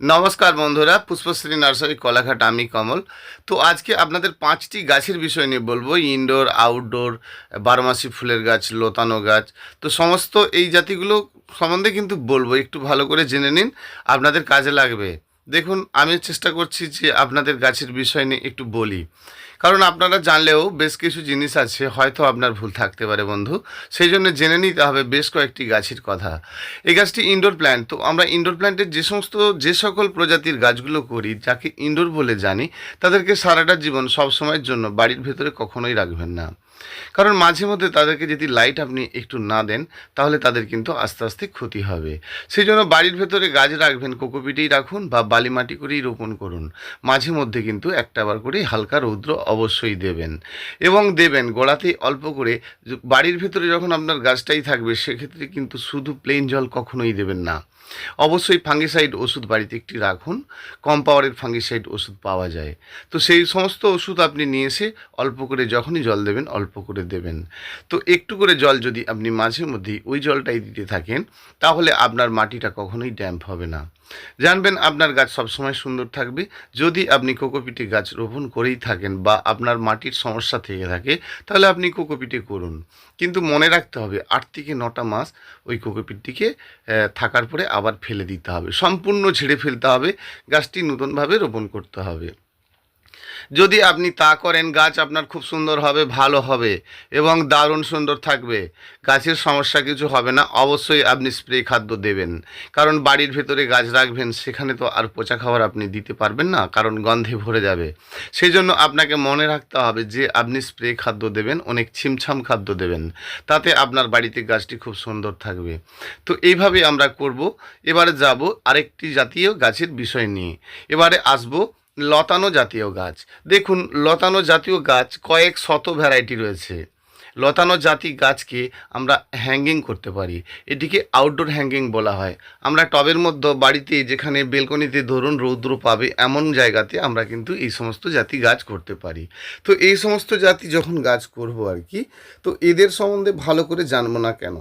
নমস্কার বন্ধুরা, পুষ্পশ্রী নার্সারি কলাঘাট, আমি কমল। তো আজকে আপনাদের 5টি গাছের বিষয় নিয়ে বলবো। ইনডোর, আউটডোর, বারোমাসি ফুলের গাছ, লতানো গাছ। তো সমস্ত এই জাতিগুলো সম্বন্ধে কিন্তু বলবো, একটু ভালো করে জেনে নিন, আপনাদের কাজে লাগবে। দেখুন, আমি চেষ্টা করছি যে আপনাদের গাছের বিষয় নিয়ে একটু বলি, কারণ আপনারা জানলেও বেশ কিছু জিনিস আছে হয়তো আপনার ভুল থাকতে পারে বন্ধু। সেই জন্য জেনে নিতে হবে বেশ কয়েকটি গাছের কথা। এই গাছটি ইনডোর প্ল্যান্ট। তো আমরা ইনডোর প্ল্যান্টের যে সকল প্রজাতির গাছগুলো করি, যাকে ইনডোর বলে জানি, তাদেরকে সারাটা জীবন সব সময়ের জন্য বাড়ির ভেতরে কখনোই রাখবেন না। কারণ মাঝে মধ্যে তাদেরকে যদি লাইট আপনি একটু না দেন, তাহলে তাদের কিন্তু আস্তে আস্তে ক্ষতি হবে। সেই জন্য বাড়ির ভেতরে গাছ রাখবেন, কোকোপিটেই রাখুন বা বালি মাটি করেই রোপণ করুন। মাঝে মধ্যে কিন্তু একটা বার করে হালকা রৌদ্র অবশ্যই দেবেন, এবং দেবেন গোড়াতেই অল্প করে। বাড়ির ভেতরে যখন আপনার গাছটাই থাকবে, সেক্ষেত্রে কিন্তু শুধু প্লেন জল কখনোই দেবেন না। অবশ্যই ফাঙ্গিসাইড ওষুধ বাড়িতে একটি রাখুন। কম পাওয়ারের ফাঙ্গিসাইড ওষুধ পাওয়া যায়। তো সেই সমস্ত ওষুধ আপনি নিয়ে এসে অল্প করে যখনই জল দেবেন, অল্প করে দেবেন। তো একটু করে জল যদি আপনি মাঝে মধ্যেই ওই জলটাই দিতে থাকেন, তাহলে আপনার মাটিটা কখনোই ড্যাম্প হবে না। জানবেন আপনার গাছ সবসময় সুন্দর থাকবে। যদি আপনি কোকোপিটে গাছ রোপণ করেই থাকেন বা আপনার মাটির সমস্যা থেকে থাকে, তাহলে আপনি কোকোপিটে করুন। কিন্তু মনে রাখতে হবে 8 থেকে 9টা মাস ওই কোকোপিটটিকে থাকার পরে আবার ফেলে দিতে হবে, সম্পূর্ণ ঝেড়ে ফেলতে হবে, গাছটি নতুনভাবে রোপণ করতে হবে। যদি আপনি তা করেন, গাছ আপনার খুব সুন্দর হবে, ভালো হবে এবং দারুণ সুন্দর থাকবে। গাছের সমস্যা কিছু হবে না। অবশ্যই আপনি স্প্রে খাদ্য দেবেন, কারণ বাড়ির ভেতরে গাছ রাখবেন, সেখানে তো আর পচা খাবার আপনি দিতে পারবেন না, কারণ গন্ধে ভরে যাবে। সেই জন্য আপনাকে মনে রাখতে হবে যে আপনি স্প্রে খাদ্য দেবেন, অনেক ছিমছাম খাদ্য দেবেন, তাতে আপনার বাড়িতে গাছটি খুব সুন্দর থাকবে। তো এইভাবে আমরা করব। এবারে যাব আরেকটি জাতীয় গাছের বিষয় নিয়ে। এবারে আসবো লতানো জাতীয় গাছ। দেখুন, লতানো জাতীয় গাছ কয়েক শত ভ্যারাইটি রয়েছে। লতানো জাতি গাছকে আমরা হ্যাঙ্গিং করতে পারি। এটিকে আউটডোর হ্যাঙ্গিং বলা হয়। আমরা টবের মধ্যে, বাড়িতে, যেখানে বেলকনিতে ধরুন রৌদ্র পাবে এমন জায়গাতে আমরা কিন্তু এই সমস্ত জাতি গাছ করতে পারি। তো এই সমস্ত জাতি যখন গাছ করব আর কি, তো এদের সম্বন্ধে ভালো করে জানবো না কেন?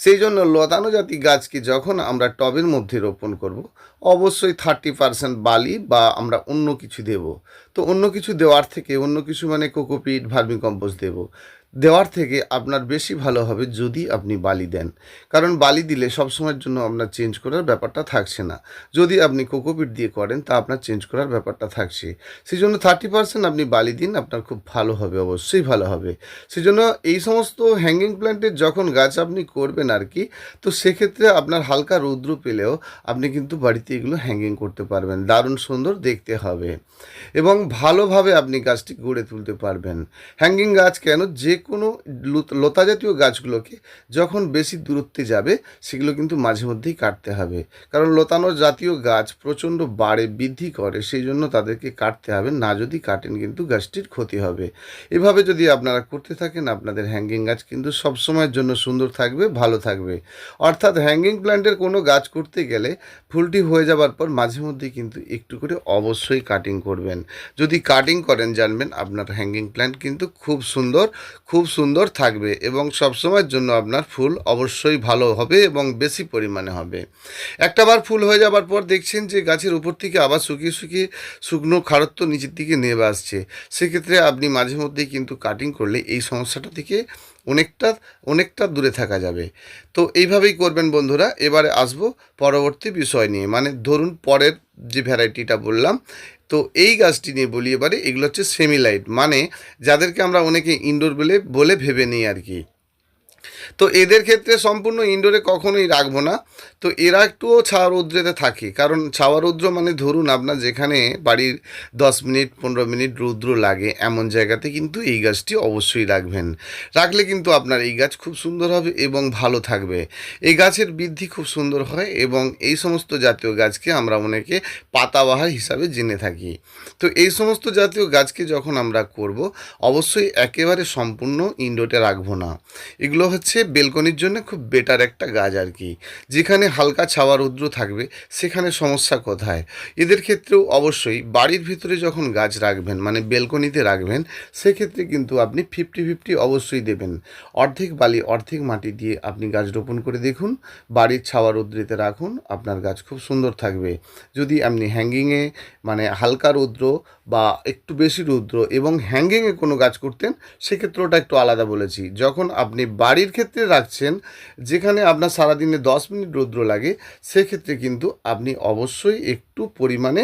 সেই জন্য লতানো জাতি গাছকে যখন আমরা টবের মধ্যে রোপণ করব, অবশ্যই 30% বালি বা আমরা অন্য কিছু দেব। তো অন্য কিছু দেওয়ার থেকে, অন্য কিছু মানে কোকোপিট, ভার্মিকম্পোস্ট দেব। দেওয়ার থেকে আপনার বেশি ভালো হবে যদি আপনি বালি দেন, কারণ বালি দিলে সবসময়ের জন্য আপনার চেঞ্জ করার ব্যাপারটা থাকছে না। যদি আপনি কোকোপিট দিয়ে করেন, তা আপনার চেঞ্জ করার ব্যাপারটা থাকছে। সেই জন্য 30% আপনি বালি দিন, আপনার খুব ভালো হবে, অবশ্যই ভালো হবে। সেই জন্য এই সমস্ত হ্যাঙ্গিং প্ল্যান্টের যখন গাছ আপনি করবেন আর কি, তো সেক্ষেত্রে আপনার হালকা রৌদ্র পেলেও আপনি কিন্তু বাড়িতে এগুলো হ্যাঙ্গিং করতে পারবেন, দারুণ সুন্দর দেখতে হবে এবং ভালোভাবে আপনি গাছটি গড়ে তুলতে পারবেন। হ্যাঙ্গিং গাছ কেন, যে কোনো লতা জাতীয় গাছগুলোকে যখন বেশি দূরত্বে যাবে, সেগুলো কিন্তু মাঝে মধ্যেই কাটতে হবে, কারণ লতানো জাতীয় গাছ প্রচণ্ড বাড়ে, বৃদ্ধি করে, সেই জন্য তাদেরকে কাটতে হবে। না যদি কাটেন কিন্তু গাছটির ক্ষতি হবে। এভাবে যদি আপনারা করতে থাকেন, আপনাদের হ্যাঙ্গিং গাছ কিন্তু সবসময়ের জন্য সুন্দর থাকবে, ভালো থাকবে। অর্থাৎ হ্যাঙ্গিং প্ল্যান্টের কোনো গাছ করতে গেলে ফুলটি হয়ে যাবার পর মাঝে মধ্যে কিন্তু একটু করে অবশ্যই কাটিং করবেন। যদি কাটিং করেন, জানবেন আপনার হ্যাঙ্গিং প্ল্যান্ট কিন্তু খুব সুন্দর থাকবে এবং সবসময়ের জন্য আপনার ফুল অবশ্যই ভালো হবে এবং বেশি পরিমাণে হবে। একটাবার ফুল হয়ে যাবার পর দেখছেন যে গাছের উপর থেকে আবার শুকিয়ে শুকিয়ে শুকনো খারত্ব নিচের দিকে নেমে আসছে, সেক্ষেত্রে আপনি মাঝে মধ্যেই কিন্তু কাটিং করলে এই সমস্যাটা থেকে অনেকটা অনেকটা দূরে থাকা যাবে। তো এইভাবেই করবেন বন্ধুরা। এবারে আসবো পরবর্তী বিষয় নিয়ে, মানে ধরুন পরের যে ভ্যারাইটিটা বললাম, তো এই গাছটি নিয়ে বলি এবারে। এগুলো হচ্ছে সেমিলাইট, মানে যাদেরকে আমরা অনেকে ইনডোর বলে বলে ভেবে নিই আর কি। তো এদের ক্ষেত্রে সম্পূর্ণ ইনডোরে কখনোই রাখবো না। তো এরা একটুও ছাওয়া রৌদ্রেতে থাকে, কারণ ছাওয়া রৌদ্র মানে ধরুন আপনার যেখানে বাড়ির 10 মিনিট 15 মিনিট রৌদ্র লাগে, এমন জায়গাতে কিন্তু এই গাছটি অবশ্যই রাখবেন। রাখলে কিন্তু আপনার এই গাছ খুব সুন্দর হবে এবং ভালো থাকবে। এই গাছের বৃদ্ধি খুব সুন্দর হয় এবং এই সমস্ত জাতীয় গাছকে আমরা অনেকে পাতাবাহার হিসাবে জেনে থাকি। তো এই সমস্ত জাতীয় গাছকে যখন আমরা করব, অবশ্যই একেবারে সম্পূর্ণ ইনডোরে রাখবো না। এগুলো হচ্ছে হচ্ছে বেলকনির জন্য খুব বেটার একটা গাছ আর কি। যেখানে হালকা ছাওয়া রৌদ্র থাকবে সেখানে সমস্যা কোথায়? এদের ক্ষেত্রেও অবশ্যই বাড়ির ভিতরে যখন গাছ রাখবেন মানে বেলকনিতে রাখবেন, সেক্ষেত্রে কিন্তু আপনি 50-50 অবশ্যই দেবেন। অর্ধেক বালি অর্ধেক মাটি দিয়ে আপনি গাছ রোপণ করে দেখুন, বাড়ির ছাওয়া রৌদ্রেতে রাখুন, আপনার গাছ খুব সুন্দর থাকবে। যদি আপনি হ্যাঙ্গিংয়ে মানে হালকা রৌদ্র বা একটু বেশি রৌদ্র এবং হ্যাঙ্গিংয়ে কোনো গাছ করতেন, সেক্ষেত্রে ওটা একটু আলাদা বলেছি। যখন আপনি বাড়ির ক্ষেত্রে রাখছেন, যেখানে আপনার সারাদিনে 10 মিনিট রৌদ্র লাগে, সেক্ষেত্রে কিন্তু আপনি অবশ্যই একটু পরিমাণে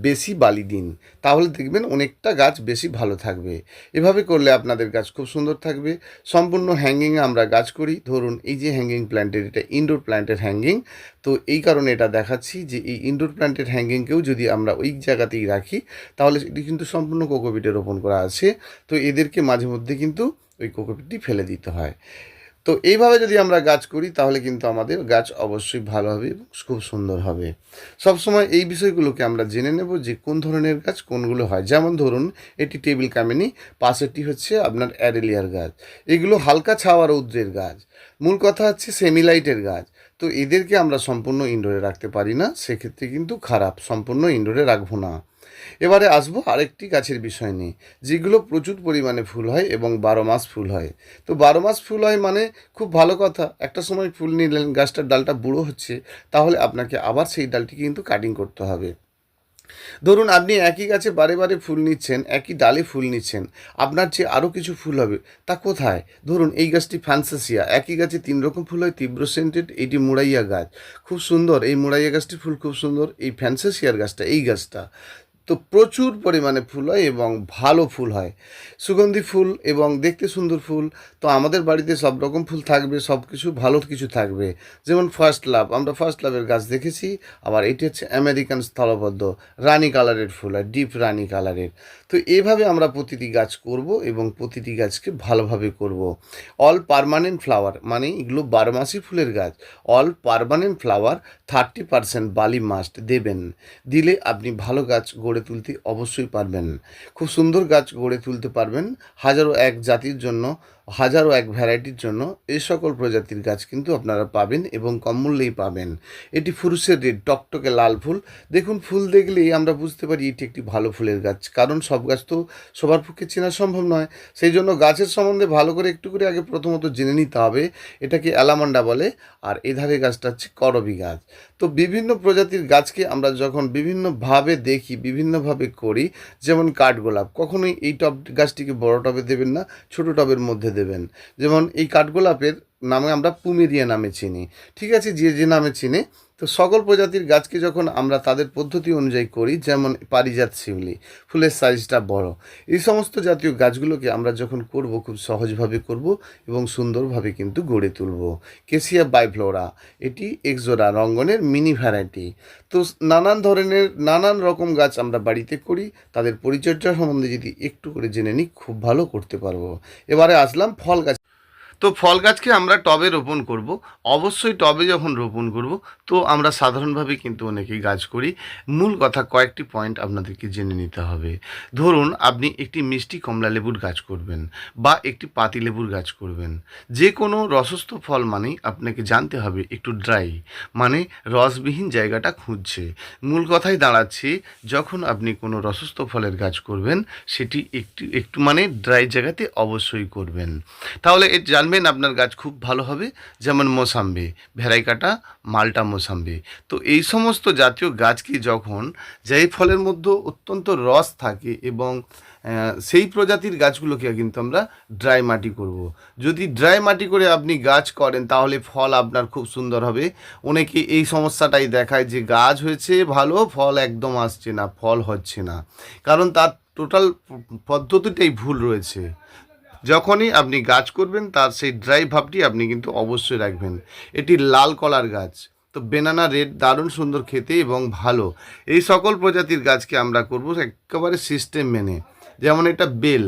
বেশি বালি দিন, তাহলে দেখবেন অনেকটা গাছ বেশি ভালো থাকবে। এভাবে করলে আপনাদের গাছ খুব সুন্দর থাকবে। সম্পূর্ণ হ্যাঙ্গিংয়ে আমরা গাছ করি। ধরুন এই যে হ্যাঙ্গিং প্ল্যান্টের, এটা ইনডোর প্ল্যান্টের হ্যাঙ্গিং। তো এই কারণে এটা দেখাচ্ছি যে এই ইনডোর প্ল্যান্টের হ্যাঙ্গিংকেও যদি আমরা ওই জায়গাতেই রাখি, তাহলে এটি কিন্তু সম্পূর্ণ কোকোপিটে রোপণ করা আছে। তো এদেরকে মাঝে মধ্যে কিন্তু ওই কোকোপিটটি ফেলে দিতে হয়। তো এইভাবে যদি আমরা গাছ করি তাহলে কিন্তু আমাদের গাছ অবশ্যই ভালো হবে এবং খুব সুন্দর হবে। সবসময় এই বিষয়গুলোকে আমরা জেনে নেব যে কোন ধরনের গাছ কোনগুলো হয়। যেমন ধরুন এটি টেবিল কামিনী, পাশেরটি হচ্ছে আপনার অ্যারেলিয়ার গাছ। এগুলো হালকা ছাওয়া রৌদ্রের গাছ। মূল কথা হচ্ছে সেমিলাইটের গাছ। তো এদেরকে আমরা সম্পূর্ণ ইনডোরে রাখতে পারি না, সেক্ষেত্রে কিন্তু খারাপ, সম্পূর্ণ ইনডোরে রাখবো না। এবারে আসবো আরেকটি গাছের বিষয় নিয়ে, যেগুলো প্রচুর পরিমাণে ফুল হয় এবং 12 মাস ফুল হয়। তো 12 মাস ফুল হয় মানে খুব ভালো কথা। একটা সময় ফুল নিলেন, গাছটার ডালটা বুড়ো হচ্ছে, তাহলে আপনাকে আবার সেই ডালটিকে কিন্তু কাটিং করতে হবে। ধরুন আপনি একই গাছে বারে বারে ফুল নিচ্ছেন, একই ডালে ফুল নিচ্ছেন, আপনার যে আরও কিছু ফুল হবে তা কোথায়? ধরুন এই গাছটি ফ্যান্সেসিয়া, একই গাছে 3 রকম ফুল হয়, তীব্র সেন্টেড। এটি মুরাইয়া গাছ, খুব সুন্দর। এই মুরাইয়া গাছটির ফুল খুব সুন্দর। এই ফ্যান্সেসিয়ার গাছটা, এই গাছটা তো প্রচুর পরিমাণে ফুল হয় এবং ভালো ফুল হয়, সুগন্ধি ফুল এবং দেখতে সুন্দর ফুল। তো আমাদের বাড়িতে সব রকম ফুল থাকবে, সব কিছু ভালো কিছু থাকবে। যেমন ফার্স্ট লাভ, আমরা ফার্স্ট লাভের গাছ দেখেছি। আবার এটি হচ্ছে আমেরিকান স্থলপদ্ম, রানি কালারের ফুল হয়, ডিপ রানি কালারের। তো এইভাবে আমরা প্রতিটি গাছ করব এবং প্রতিটি গাছকে ভালোভাবে করব। অল পার্মানেন্ট ফ্লাওয়ার মানে এগুলো 12 মাসি ফুলের গাছ। অল পার্মানেন্ট ফ্লাওয়ার 30% বালি মাস্ট দেবেন। দিলে আপনি ভালো গাছ গড়ে তুলতে অবশ্যই পারবেন। খুব সুন্দর গাছ গড়ে তুলতে পারবেন। হাজারো এক জাতির জন্য, হাজারো এক ভ্যারাইটির জন্য এই সকল প্রজাতির গাছ কিন্তু আপনারা পাবেন এবং কম মূল্যেই পাবেন। এটি ফুরুসের রেড, টকটকে লাল ফুল। দেখুন ফুল দেখলেই আমরা বুঝতে পারি এটি একটি ভালো ফুলের গাছ, কারণ সব গাছ তো সবার পক্ষে চেনা সম্ভব নয়। সেই জন্য গাছের সম্বন্ধে ভালো করে একটু করে আগে প্রথমত জেনে নিতে হবে। এটাকে অ্যালামান্ডা বলে, আর এধারে গাছটা হচ্ছে করবি গাছ। তো বিভিন্ন প্রজাতির গাছকে আমরা যখন বিভিন্নভাবে দেখি, বিভিন্নভাবে করি, যেমন কাঠগোলাপ, কখনোই এই টব গাছটিকে বড় টবে দেবেন না, ছোট টবের মধ্যে দেবেন। যেমন এই কাঠগোলাপের নামে আমরা পুমেরিয়া নামে চিনি, ঠিক আছে, যে যে নামে চিনে। তো সকল প্রজাতির গাছকে যখন আমরা তাদের পদ্ধতি অনুযায়ী করি, যেমন পারিজাত শিউলি, ফুলের সাইজটা বড়, এই সমস্ত জাতীয় গাছগুলোকে আমরা যখন করব খুব সহজভাবে করব এবং সুন্দরভাবে কিন্তু গড়ে তুলব। কেসিয়া বাইফ্লোরা, এটি এক্সোরা রঙ্গনের মিনি ভ্যারাইটি। তো নানান ধরনের নানান রকম গাছ আমরা বাড়িতে করি, তাদের পরিচর্যা সম্বন্ধে যদি একটু করে জেনে নিই খুব ভালো করতে পারবো। এবারে আসলাম ফল গাছ। তো ফল গাছকে আমরা টবে রোপণ করব। অবশ্যই টবে যখন রোপণ করব, তো আমরা সাধারণভাবে কিন্তু অনেকেই গাছ করি। মূল কথা কয়েকটি পয়েন্ট আপনাদেরকে জেনে নিতে হবে। ধরুন আপনি একটি মিষ্টি কমলা লেবুর গাছ করবেন বা একটি পাতি লেবুর গাছ করবেন। যে কোনো রসস্থ ফল মানেই আপনাকে জানতে হবে একটু ড্রাই, মানে রসবিহীন জায়গাটা খুঁজছে। মূল কথাই দাঁড়াচ্ছে, যখন আপনি কোনো রসস্থ ফলের গাছ করবেন সেটি একটু একটু মানে ড্রাই জায়গাতে অবশ্যই করবেন, তাহলে জানবেন আপনার গাছ খুব ভালো হবে। যেমন মোসাম্বি, ভ্যারাইকাটা, মাল্টা মোসাম্বি। তো এই সমস্ত জাতীয় গাছকে যখন, যেই ফলের মধ্যে অত্যন্ত রস থাকে এবং সেই প্রজাতির গাছগুলোকে কিন্তু আমরা ড্রাই মাটি করব। যদি ড্রাই মাটি করে আপনি গাছ করেন তাহলে ফল আপনার খুব সুন্দর হবে। অনেকে এই সমস্যাটাই দেখায় যে গাছ হয়েছে ভালো, ফল একদম আসছে না, ফল হচ্ছে না, কারণ তার টোটাল পদ্ধতিটাই ভুল রয়েছে। যখনই আপনি গাছ করবেন তার সেই ড্রাই ভাবটি আপনি কিন্তু অবশ্যই রাখবেন। এটি লাল কলার গাছ, তো বেনানা রেড, দারুণ সুন্দর খেতে এবং ভালো। এই সকল প্রজাতির গাছকে আমরা করব একেবারে সিস্টেম মেনে। যেমন এটা বেল,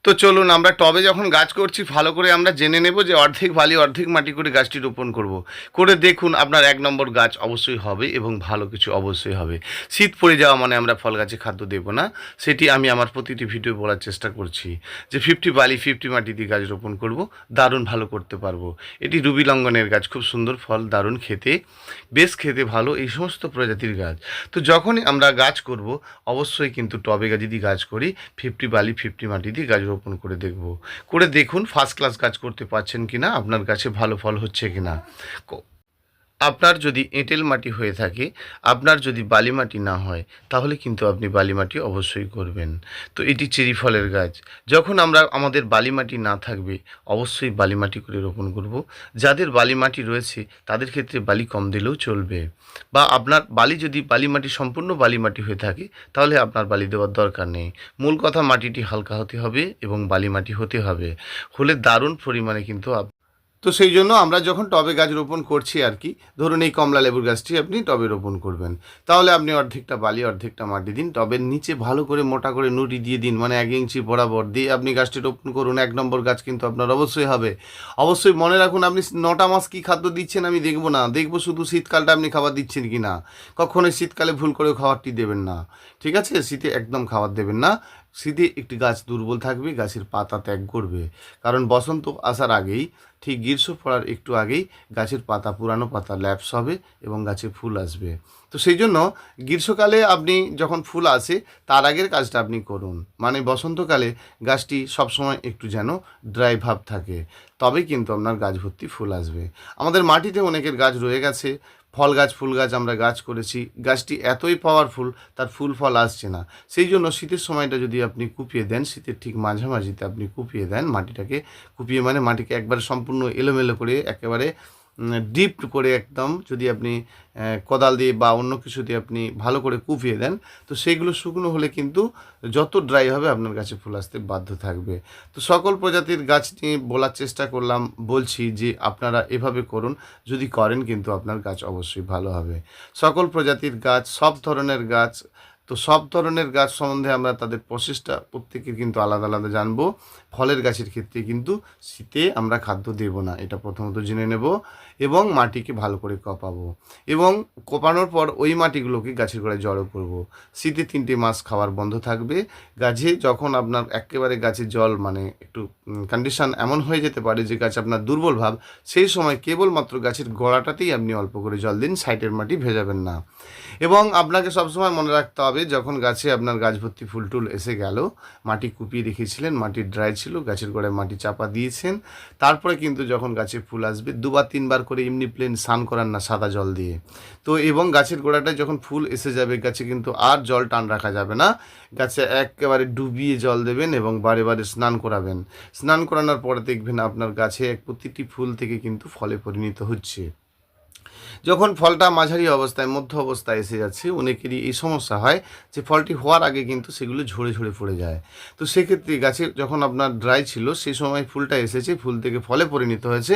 তো চলুন আমরা টবে যখন গাছ করছি ভালো করে আমরা জেনে নেব যে অর্ধেক বালি অর্ধেক মাটি করে গাছটি রোপণ করব। করে দেখুন আপনার 1 নম্বর গাছ অবশ্যই হবে এবং ভালো কিছু অবশ্যই হবে। শীত পড়ে যাওয়া মানে আমরা ফল গাছে খাদ্য দেব না, সেটি আমি আমার প্রতিটি ভিডিও বলার চেষ্টা করছি যে 50 বালি 50 মাটি দিয়ে গাছ রোপণ করব, দারুণ ভালো করতে পারবো। এটি রুবি লঙ্ঘনের গাছ, খুব সুন্দর ফল, দারুণ খেতে, বেশ খেতে ভালো, এই সমস্ত প্রজাতির গাছ। তো যখনই আমরা গাছ করব অবশ্যই কিন্তু টবে যদি গাছ করি 50 বালি 50 মাটি দিয়ে গাছ রোপণ করে দেখব। করে দেখুন ফার্স্ট ক্লাস গাছ করতে পারছেন কি না, আপনার গাছে ভালো ফল হচ্ছে কি না। আপনার যদি এঁটেল মাটি হয়ে থাকে, আপনার যদি বালি মাটি না হয়, তাহলে কিন্তু আপনি বালি মাটি অবশ্যই করবেন। তো এটি চেরি ফলের গাছ। যখন আমরা আমাদের বালি মাটি না থাকবে অবশ্যই বালি মাটি করে রোপণ করব। যাদের বালি মাটি রয়েছে তাদের ক্ষেত্রে বালি কম দিলেও চলবে, বা আপনার বালি যদি বালি মাটি সম্পূর্ণ বালি মাটি হয়ে থাকে তাহলে আপনার বালি দেওয়ার দরকার নেই। মূল কথা মাটিটি হালকা হতে হবে এবং বালি মাটি হতে হবে, হলে দারুণ পরিমাণে কিন্তু তো সেই জন্য আমরা যখন টবে গাছ রোপণ করছি আর কি, ধরুন এই কমলা লেবুর গাছটি আপনি টবে রোপণ করবেন, তাহলে আপনি অর্ধেকটা বালি অর্ধেকটা মাটি দিন, টবের নিচে ভালো করে মোটা করে নুড়ি দিয়ে দিন, মানে 1 ইঞ্চি বরাবর দিয়ে আপনি গাছটি রোপণ করুন। 1 নম্বর গাছ কিন্তু আপনার অবশ্যই হবে। অবশ্যই মনে রাখুন, আপনি 9টা মাস কী খাদ্য দিচ্ছেন আমি দেখব না, দেখব শুধু শীতকালটা আপনি খাবার দিচ্ছেন কি না। কখনোই শীতকালে ভুল করে খাবারটি দেবেন না, ঠিক আছে? শীতে একদম খাবার দেবেন না। শীতে একটি গাছ দুর্বল থাকবে, গাছের পাতা ত্যাগ করবে, কারণ বসন্ত আসার আগেই, ঠিক গ্রীষ্ম পড়ার একটু আগেই গাছের পাতা, পুরানো পাতা ল্যাপস হবে এবং গাছে ফুল আসবে। তো সেই জন্য গ্রীষ্মকালে আপনি যখন ফুল আসে তার আগের কাজটা আপনি করুন, মানে বসন্তকালে গাছটি সবসময় একটু যেন ড্রাই ভাব থাকে, তবেই কিন্তু আপনার গাছ ভর্তি ফুল আসবে। আমাদের মাটিতে অনেকের গাছ রয়ে গেছে, ফল গাছ ফুল গাছ আমরা গাছ করেছি, গাছটি এতই পাওয়ারফুল তার ফুল ফল আসছে না। সেই জন্য শীতের সময়টা যদি আপনি কুপিয়ে দেন, শীতের ঠিক মাঝামাঝিতে আপনি কুপিয়ে দেন মাটিটাকে, কুপিয়ে মানে মাটিকে একবারে সম্পূর্ণ এলোমেলো করে একেবারে ডিপ করে একদম যদি আপনি কোদাল দিয়ে বা অন্য কিছু দিয়ে আপনি ভালো করে কুপিয়ে দেন, তো সেইগুলো শুকনো হলে কিন্তু যত ড্রাই হবে আপনার গাছে ফুল আসতে বাধ্য থাকবে। তো সকল প্রজাতির গাছ নিয়ে বলার চেষ্টা করলাম, বলছি যে আপনারা এভাবে করুন, যদি করেন কিন্তু আপনার গাছ অবশ্যই ভালো হবে। সকল প্রজাতির গাছ, সব ধরনের গাছ, তো সব ধরনের গাছ সম্বন্ধে আমরা তাদের প্রসেসটা প্রত্যেকের কিন্তু আলাদা আলাদা জানবো। ফলের গাছের ক্ষেত্রে কিন্তু শীতে আমরা খাদ্য দেব না, এটা প্রথমত জেনে নেব, এবং মাটিকে ভালো করে কপাবো, এবং কোপানোর পর ওই মাটিগুলোকে গাছের গোড়ায় জড়ো করব। শীতে 3টে মাস খাবার বন্ধ থাকবে। গাছে যখন আপনার একেবারে গাছে জল মানে একটু কন্ডিশন এমন হয়ে যেতে পারে যে গাছ আপনার দুর্বল ভাব, সেই সময় কেবলমাত্র গাছের গোড়াটাতেই আপনি অল্প করে জল দিন, সাইডের মাটি ভেজাবেন না। এবং আপনাকে সবসময় মনে রাখতে হবে, যখন গাছে আপনার গাছ ভর্তি ফুল টুল এসে গেল, মাটি কুপিয়ে রেখেছিলেন, মাটি ড্রাই ছিল, গাছের গোড়ায় মাটি চাপা দিয়েছেন, তারপরে কিন্তু যখন গাছে ফুল আসবে 2 বা 3 বার করে এমনি প্লেন স্নান করান না সাদা জল দিয়ে। তো এবং গাছের গোড়াটায় যখন ফুল এসে যাবে গাছে কিন্তু আর জল টান রাখা যাবে না, গাছে একেবারে ডুবিয়ে জল দেবেন এবং বারে বারে স্নান করাবেন। স্নান করানোর পরে দেখবেন আপনার গাছে প্রতিটি ফুল থেকে কিন্তু ফলে পরিণত হচ্ছে। যখন ফলটা মাঝারি অবস্থায় মধ্য অবস্থায় এসে যাচ্ছে, অনেকেরই এই সমস্যা হয় যে ফলটি হওয়ার আগে কিন্তু সেগুলো ঝরে ঝরে পড়ে যায়। তো সেক্ষেত্রে গাছে যখন আপনার ড্রাই ছিল সেই সময় ফুলটা এসেছে, ফুল থেকে ফলে পরিণত হয়েছে,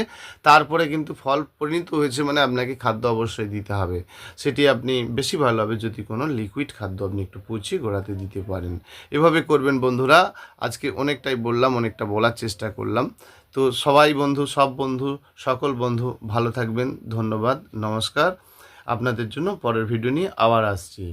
তারপরে কিন্তু ফল পরিণত হয়েছে মানে আপনাকে খাদ্য অবশ্যই দিতে হবে। সেটি আপনি বেশি ভালো হবে যদি কোনো লিকুইড খাদ্য আপনি একটু পচিয়ে গোড়াতে দিতে পারেন। এভাবে করবেন বন্ধুরা। আজকে অনেকটাই বললাম, অনেকটা বলার চেষ্টা করলাম। তো সবাই বন্ধু, সব বন্ধু, সকল বন্ধু ভালো থাকবেন। ধন্যবাদ, নমস্কার। আপনাদের জন্য পরের ভিডিও নিয়ে আবার আসছি।